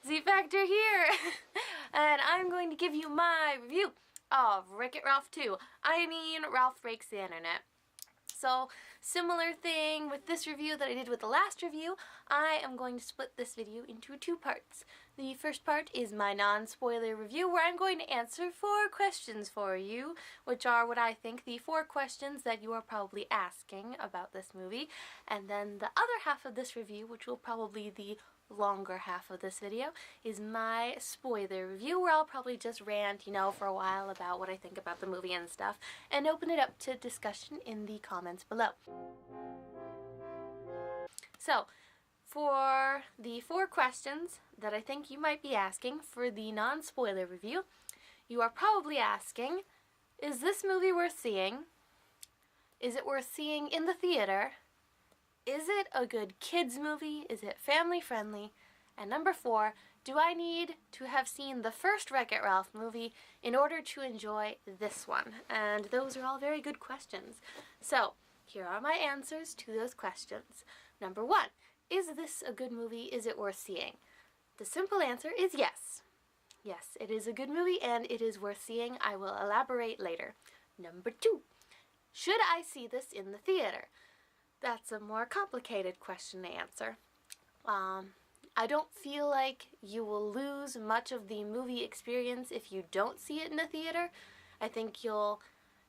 Z Factor here, and I'm going to give you my review of Wreck-It Ralph 2. I mean, Ralph Breaks the Internet. So, similar thing with this review that I did with the last review, I am going to split this video into two parts. The first part is my non-spoiler review, where I'm going to answer 4 questions for you, which are what I think the 4 questions that you are probably asking about this movie. And then the other half of this review, which will probably be the longer half of this video, is my spoiler review, where I'll probably just rant, for a while about what I think about the movie and stuff, and open it up to discussion in the comments below. So, for the 4 questions that I think you might be asking for the non-spoiler review, you are probably asking, is this movie worth seeing? Is it worth seeing in the theater? Is it a good kids movie? Is it family friendly? And number 4, do I need to have seen the first Wreck-It Ralph movie in order to enjoy this one? And those are all very good questions. So, here are my answers to those questions. Number 1, is this a good movie? Is it worth seeing? The simple answer is yes. Yes, it is a good movie and it is worth seeing. I will elaborate later. Number 2, should I see this in the theater? That's a more complicated question to answer. I don't feel like you will lose much of the movie experience if you don't see it in the theater. I think you'll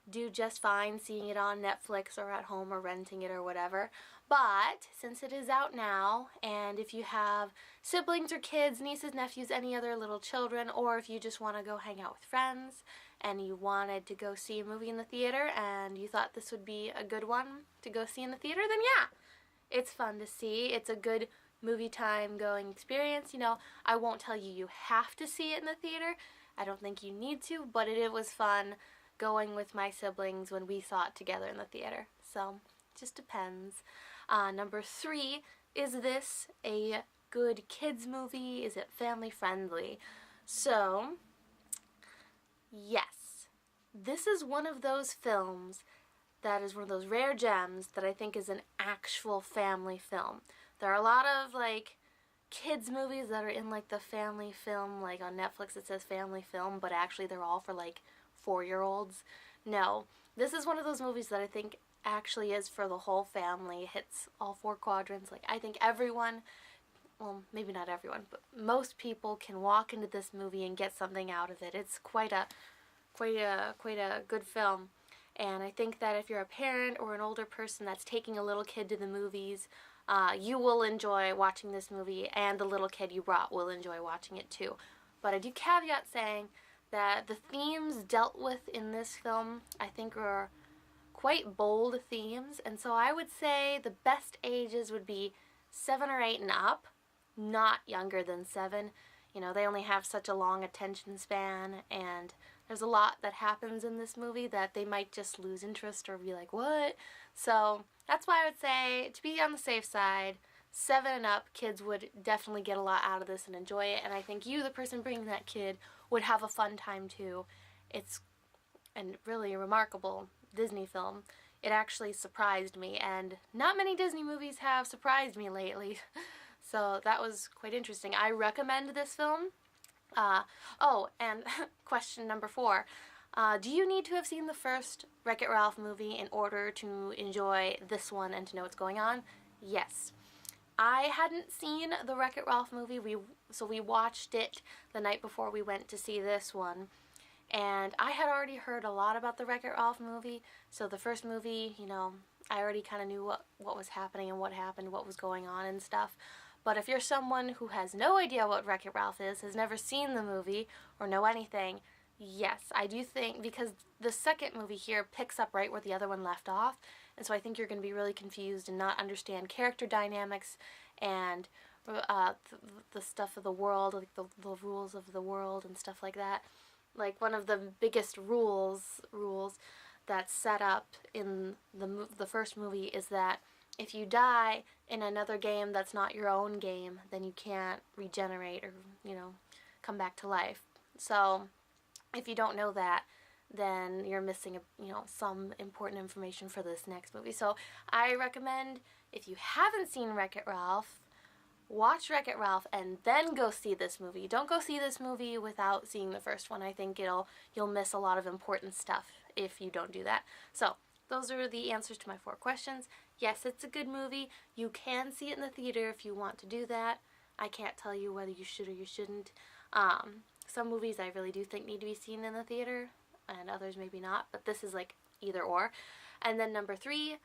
do just fine seeing it on Netflix or at home or renting it or whatever. But since it is out now, and if you have siblings or kids, nieces, nephews, any other little children, or if you just want to go hang out with friends and you wanted to go see a movie in the theater and you thought this would be a good one to go see in the theater, then yeah, it's fun to see. It's a good movie time going experience. I won't tell you you have to see it in the theater. I don't think you need to, but it was fun going with my siblings when we saw it together in the theater. So, it just depends. Number 3, is this a good kids movie? Is it family friendly? So, yes. This is one of those films that is one of those rare gems that I think is an actual family film. There are a lot of kids movies that are in the family film, on Netflix it says family film, but actually they're all for 4-year-olds. No, this is one of those movies that I think actually is for the whole family. It hits all 4 quadrants. I think everyone, well, maybe not everyone, but most people can walk into this movie and get something out of it. It's quite a good film. And I think that if you're a parent or an older person that's taking a little kid to the movies, you will enjoy watching this movie, and the little kid you brought will enjoy watching it too. But I do caveat saying that the themes dealt with in this film, I think, are quite bold themes, and so I would say the best ages would be 7 or 8 and up, not younger than 7. They only have such a long attention span, and there's a lot that happens in this movie that they might just lose interest or be like, what? So that's why I would say, to be on the safe side, 7 and up kids would definitely get a lot out of this and enjoy it, and I think you, the person bringing that kid, would have a fun time too. It's a really remarkable Disney film. It actually surprised me, and not many Disney movies have surprised me lately. So that was quite interesting. I recommend this film. Oh, and question number 4. Do you need to have seen the first Wreck-It Ralph movie in order to enjoy this one and to know what's going on? Yes. I hadn't seen the Wreck-It Ralph movie, so we watched it the night before we went to see this one. And I had already heard a lot about the Wreck-It Ralph movie, so the first movie, I already kind of knew what was happening and what happened, what was going on and stuff. But if you're someone who has no idea what Wreck-It Ralph is, has never seen the movie, or know anything, yes, I do think, because the second movie here picks up right where the other one left off, and so I think you're going to be really confused and not understand character dynamics and the stuff of the world, the rules of the world and stuff like that. One of the biggest rules that's set up in the first movie is that if you die in another game that's not your own game, then you can't regenerate or, come back to life. So if you don't know that, then you're missing some important information for this next movie. So I recommend, if you haven't seen Wreck-It Ralph, watch Wreck-It Ralph and then go see this movie. Don't go see this movie without seeing the first one. I think you'll miss a lot of important stuff if you don't do that. So, those are the answers to my 4 questions. Yes, it's a good movie. You can see it in the theater if you want to do that. I can't tell you whether you should or you shouldn't. Some movies I really do think need to be seen in the theater, and others maybe not, but this is like either or. And then number 3,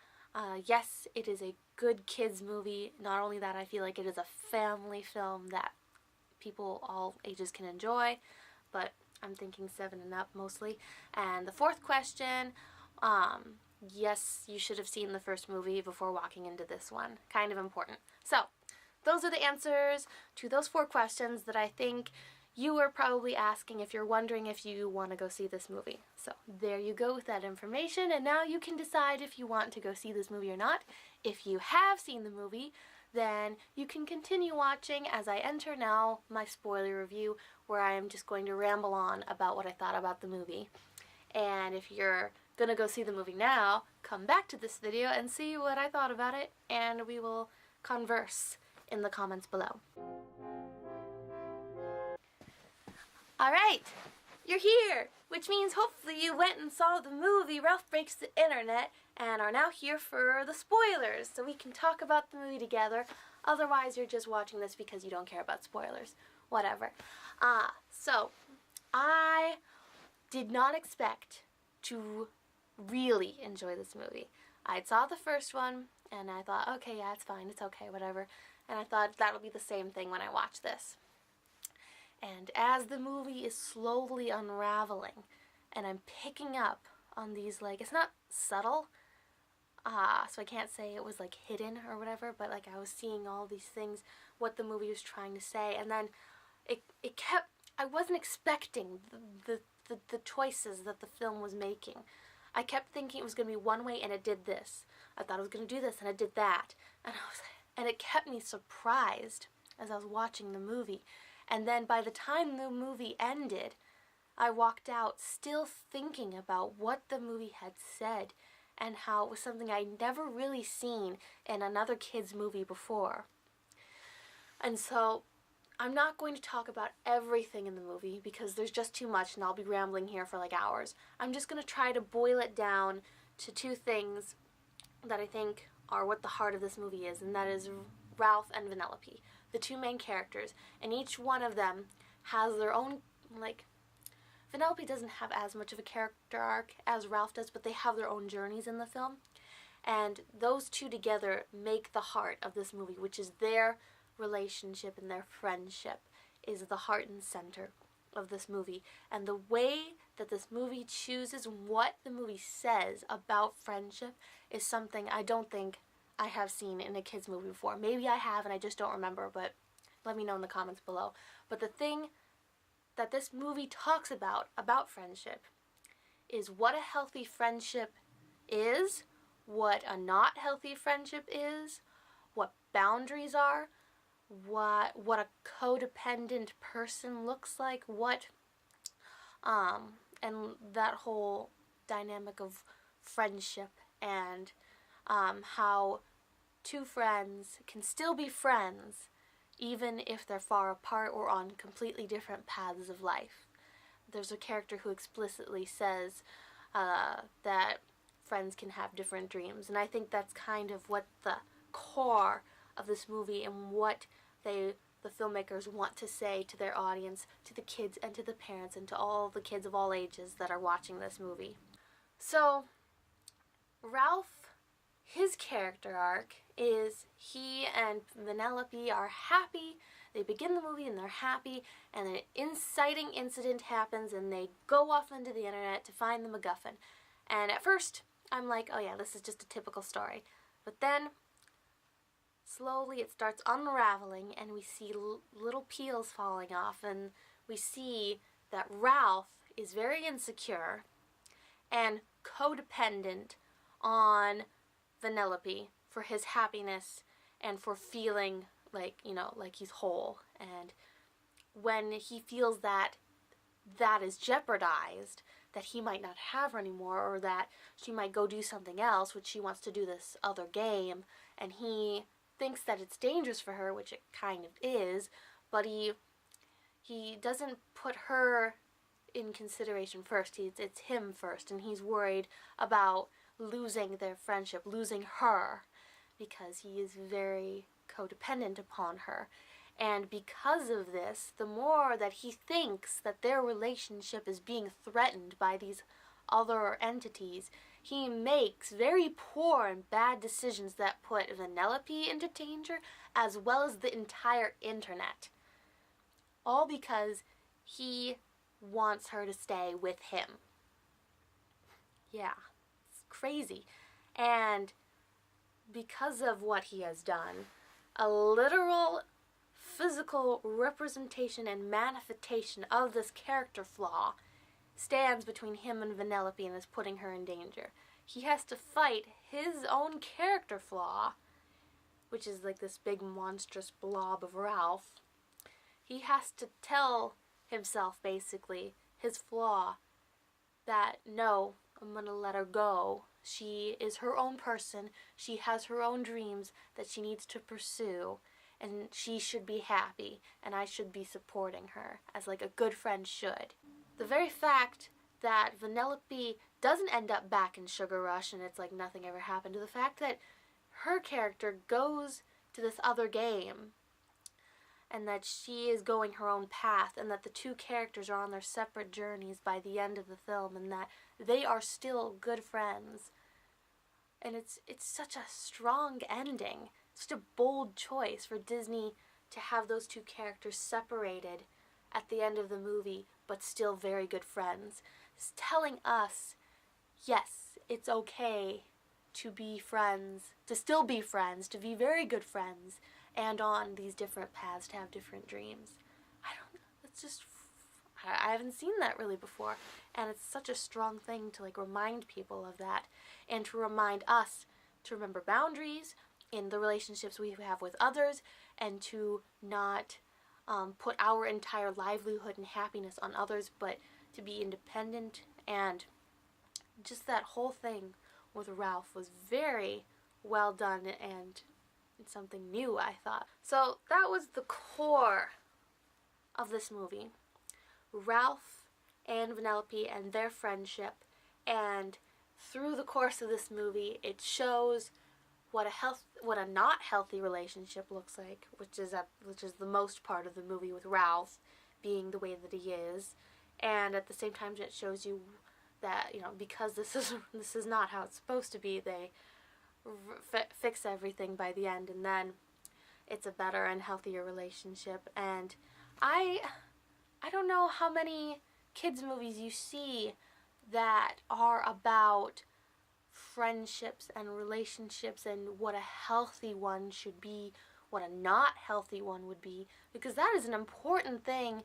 yes, it is a good kids movie. Not only that, I feel like it is a family film that people all ages can enjoy, but I'm thinking 7 and up mostly. And the 4th question, yes, you should have seen the first movie before walking into this one. Kind of important. So, those are the answers to those 4 questions that I think you are probably asking if you're wondering if you want to go see this movie. So there you go with that information, and now you can decide if you want to go see this movie or not. If you have seen the movie, then you can continue watching as I enter now my spoiler review, where I am just going to ramble on about what I thought about the movie. And if you're gonna go see the movie now, come back to this video and see what I thought about it, and we will converse in the comments below. Alright, you're here, which means hopefully you went and saw the movie Ralph Breaks the Internet and are now here for the spoilers, so we can talk about the movie together. Otherwise, you're just watching this because you don't care about spoilers. Whatever. So, I did not expect to really enjoy this movie. I saw the first one, and I thought, okay, yeah, it's fine, it's okay, whatever. And I thought that'll be the same thing when I watch this. And as the movie is slowly unraveling, and I'm picking up on these, like, it's not subtle, so I can't say it was, like, hidden or whatever, but, like, I was seeing all these things, what the movie was trying to say, and then it kept, I wasn't expecting the choices that the film was making. I kept thinking it was going to be one way, and it did this. I thought it was going to do this, and it did that. And it kept me surprised as I was watching the movie. And then by the time the movie ended, I walked out still thinking about what the movie had said and how it was something I'd never really seen in another kid's movie before. And so I'm not going to talk about everything in the movie because there's just too much and I'll be rambling here for like hours. I'm just going to try to boil it down to 2 things that I think are what the heart of this movie is, and that is Ralph and Vanellope, the 2 main characters, and each one of them has their own, like, Vanellope doesn't have as much of a character arc as Ralph does, but they have their own journeys in the film, and those 2 together make the heart of this movie, which is their relationship and their friendship is the heart and center of this movie. And the way that this movie chooses what the movie says about friendship is something I don't think I have seen in a kids movie before. Maybe I have and I just don't remember, but let me know in the comments below. But the thing that this movie talks about friendship is what a healthy friendship is, what a not healthy friendship is, what boundaries are, what a codependent person looks like, and that whole dynamic of friendship, and how 2 friends can still be friends even if they're far apart or on completely different paths of life. There's a character who explicitly says that friends can have different dreams, and I think that's kind of what the core of this movie and what the filmmakers want to say to their audience, to the kids and to the parents and to all the kids of all ages that are watching this movie. So, Ralph, his character arc is he and Vanellope are happy. They begin the movie and they're happy, and an inciting incident happens and they go off into the internet to find the MacGuffin. And at first, I'm like, oh yeah, this is just a typical story. But then, slowly it starts unraveling and we see little peels falling off, and we see that Ralph is very insecure and codependent on Vanellope for his happiness and for feeling like, you know, like he's whole. And when he feels that that is jeopardized, that he might not have her anymore, or that she might go do something else, which she wants to do this other game, and he thinks that it's dangerous for her, which it kind of is, but he doesn't put her in consideration first. It's him first, and he's worried about losing their friendship, losing her, because he is very codependent upon her. And because of this, the more that he thinks that their relationship is being threatened by these other entities, he makes very poor and bad decisions that put Vanellope into danger, as well as the entire internet. All because he wants her to stay with him. Yeah, it's crazy. And because of what he has done, a literal physical representation and manifestation of this character flaw stands between him and Vanellope and is putting her in danger. He has to fight his own character flaw, which is like this big monstrous blob of Ralph. He has to tell himself, basically, his flaw, that no, I'm gonna let her go. She is her own person. She has her own dreams that she needs to pursue, and she should be happy, and I should be supporting her, as like a good friend should. The very fact that Vanellope doesn't end up back in Sugar Rush and it's like nothing ever happened, to the fact that her character goes to this other game, and that she is going her own path, and that the two characters are on their separate journeys by the end of the film, and that they are still good friends. And it's such a strong ending, such a bold choice for Disney to have those two characters separated at the end of the movie, but still very good friends. It's telling us, yes, it's okay to be friends, to still be friends, to be very good friends, and on these different paths to have different dreams. I haven't seen that really before, and it's such a strong thing to like remind people of that, and to remind us to remember boundaries in the relationships we have with others, and to not put our entire livelihood and happiness on others, but to be independent. And just that whole thing with Ralph was very well done, and it's something new, I thought. So that was the core of this movie. Ralph and Vanellope and their friendship, and through the course of this movie, it shows what a not healthy relationship looks like, which is the most part of the movie, with Ralph being the way that he is, and at the same time it shows you that, you know, because this is not how it's supposed to be, they fix everything by the end, and then it's a better and healthier relationship. And I don't know how many kids movies you see that are about friendships and relationships and what a healthy one should be, what a not healthy one would be, because that is an important thing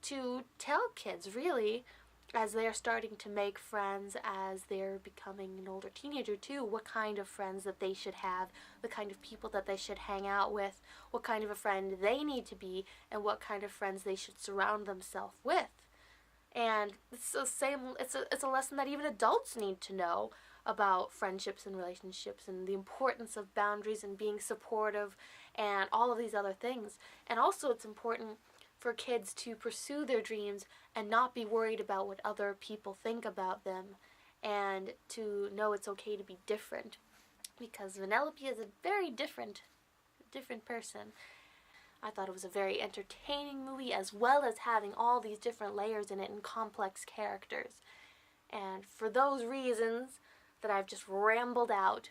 to tell kids, really, as they are starting to make friends, as they're becoming an older teenager too, what kind of friends that they should have, the kind of people that they should hang out with, what kind of a friend they need to be, and what kind of friends they should surround themselves with. And it's the same, it's a lesson that even adults need to know about friendships and relationships, and the importance of boundaries and being supportive and all of these other things. And also it's important for kids to pursue their dreams and not be worried about what other people think about them, and to know it's okay to be different, because Vanellope is a very different person. I thought it was a very entertaining movie, as well as having all these different layers in it and complex characters. And for those reasons that I've just rambled out,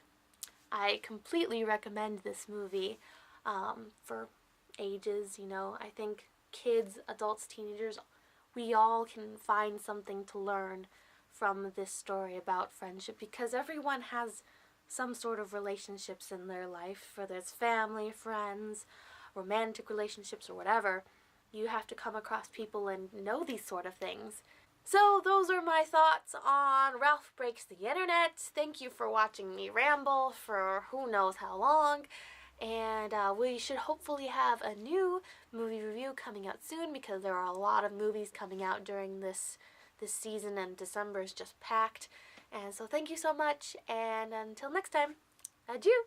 I completely recommend this movie for ages. You know, I think kids, adults, teenagers, we all can find something to learn from this story about friendship, because everyone has some sort of relationships in their life, whether it's family, friends, romantic relationships, or whatever. You have to come across people and know these sort of things. So those are my thoughts on Ralph Breaks the Internet. Thank you for watching me ramble for who knows how long. And we should hopefully have a new movie review coming out soon, because there are a lot of movies coming out during this season, and December is just packed. And so thank you so much, and until next time, adieu!